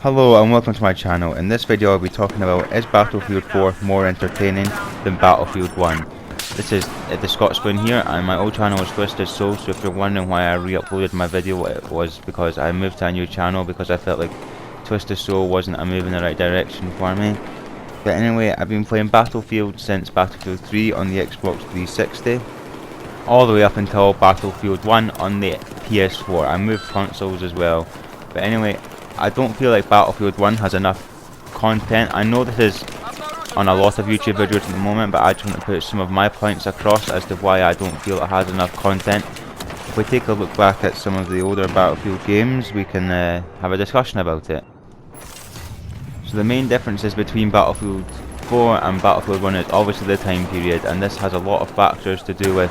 Hello and welcome to my channel. In this video I'll be talking about, is Battlefield 4 more entertaining than Battlefield 1? This is the Scotsman here, and my old channel was Twisted Soul, so if you're wondering why I re-uploaded my video, it was because I moved to a new channel because I felt like Twisted Soul wasn't a move in the right direction for me. But anyway, I've been playing Battlefield since Battlefield 3 on the Xbox 360, all the way up until Battlefield 1 on the PS4. I moved consoles as well. But anyway, I don't feel like Battlefield 1 has enough content. I know this is on a lot of YouTube videos at the moment, but I just want to put some of my points across as to why I don't feel it has enough content. If we take a look back at some of the older Battlefield games, we can have a discussion about it. So the main differences between Battlefield 4 and Battlefield 1 is obviously the time period, and this has a lot of factors to do with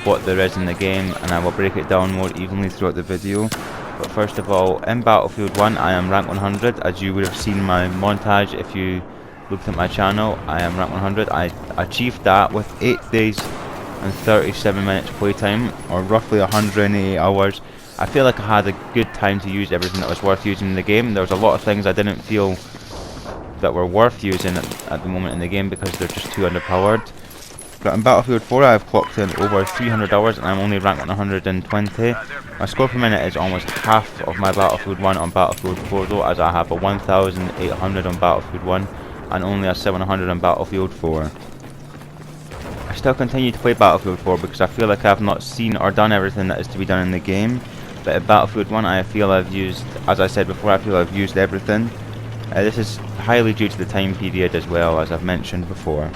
what there is in the game, and I will break it down more evenly throughout the video. But first of all, in Battlefield 1 I am rank 100, as you would have seen my montage if you looked at my channel. I am rank 100. I achieved that with 8 days and 37 minutes playtime, or roughly 180 hours. I feel like I had a good time to use everything that was worth using in the game. There was a lot of things I didn't feel that were worth using at the moment in the game because they're just too underpowered. But in Battlefield 4 I have clocked in over 300 hours and I'm only ranked 120. My score per minute is almost half of my Battlefield 1 on Battlefield 4 though, as I have a 1800 on Battlefield 1 and only a 700 on Battlefield 4. I still continue to play Battlefield 4 because I feel like I have not seen or done everything that is to be done in the game. But in Battlefield 1 I feel I've used, as I said before, I feel I've used everything. This is highly due to the time period as well, as I've mentioned before.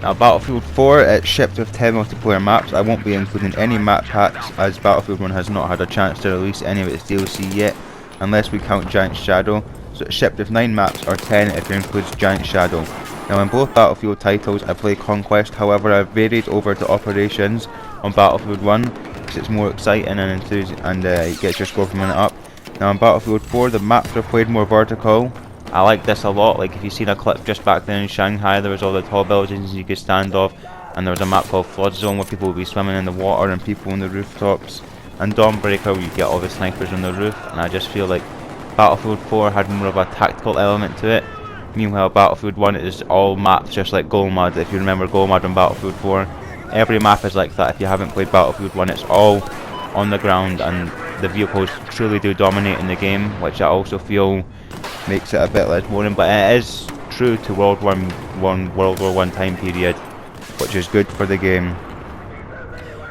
Now Battlefield 4, it's shipped with 10 multiplayer maps. I won't be including any map packs as Battlefield 1 has not had a chance to release any of its DLC yet, unless we count Giant Shadow. So it's shipped with 9 maps, or 10 if it includes Giant Shadow. Now in both Battlefield titles I play Conquest, however I've varied over to Operations on Battlefield 1 because it's more exciting and it gets your score per minute up. Now in Battlefield 4 the maps are played more vertical. I like this a lot. Like if you've seen a clip just back then in Shanghai, there was all the tall buildings you could stand off, and there was a map called Flood Zone where people would be swimming in the water and people on the rooftops, and Dawnbreaker where you get all the snipers on the roof. And I just feel like Battlefield 4 had more of a tactical element to it. Meanwhile Battlefield 1 is all maps just like Golmud. If you remember Golmud on Battlefield 4, every map is like that. If you haven't played Battlefield 1, it's all on the ground and the vehicles truly do dominate in the game, which I also feel makes it a bit less boring, but it is true to World War I time period, which is good for the game.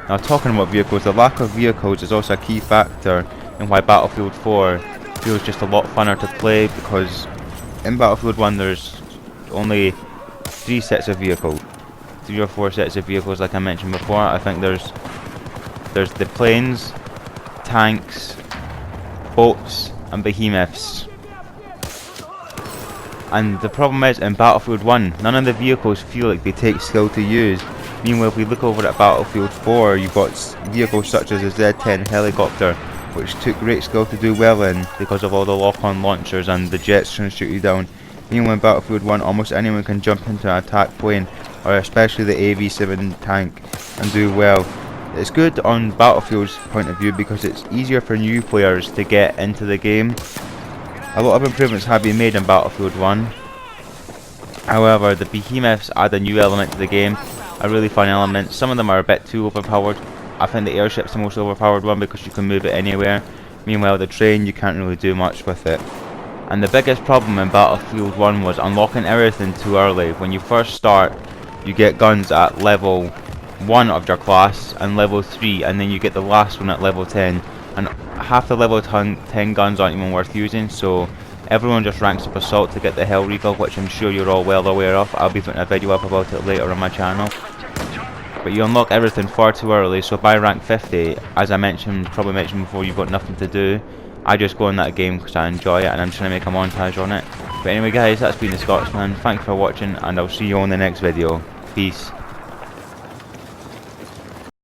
Now talking about vehicles, the lack of vehicles is also a key factor in why Battlefield 4 feels just a lot funner to play, because in Battlefield 1 there's only 3 sets of vehicles, 3 or 4 sets of vehicles like I mentioned before. I think there's the planes, tanks, boats and behemoths. And the problem is, in Battlefield 1, none of the vehicles feel like they take skill to use. Meanwhile, if we look over at Battlefield 4, you've got vehicles such as the Z-10 helicopter, which took great skill to do well in because of all the lock-on launchers and the jets trying to shoot you down. Meanwhile, in Battlefield 1, almost anyone can jump into an attack plane, or especially the AV-7 tank, and do well. It's good on Battlefield's point of view because it's easier for new players to get into the game. A lot of improvements have been made in Battlefield 1. However, the behemoths add a new element to the game, a really fun element. Some of them are a bit too overpowered. I think the airship's the most overpowered one because you can move it anywhere. Meanwhile, the train, you can't really do much with it. And the biggest problem in Battlefield 1 was unlocking everything too early. When you first start, you get guns at level 1 of your class and level 3, and then you get the last one at level 10. And half the level 10 guns aren't even worth using, so everyone just ranks up Assault to get the Hellriegel, which I'm sure you're all well aware of. I'll be putting a video up about it later on my channel. But you unlock everything far too early, so by rank 50, as I probably mentioned before, you've got nothing to do. I just go in that game because I enjoy it and I'm trying to make a montage on it. But anyway guys, that's been the Scotsman. Thanks for watching and I'll see you on the next video. Peace.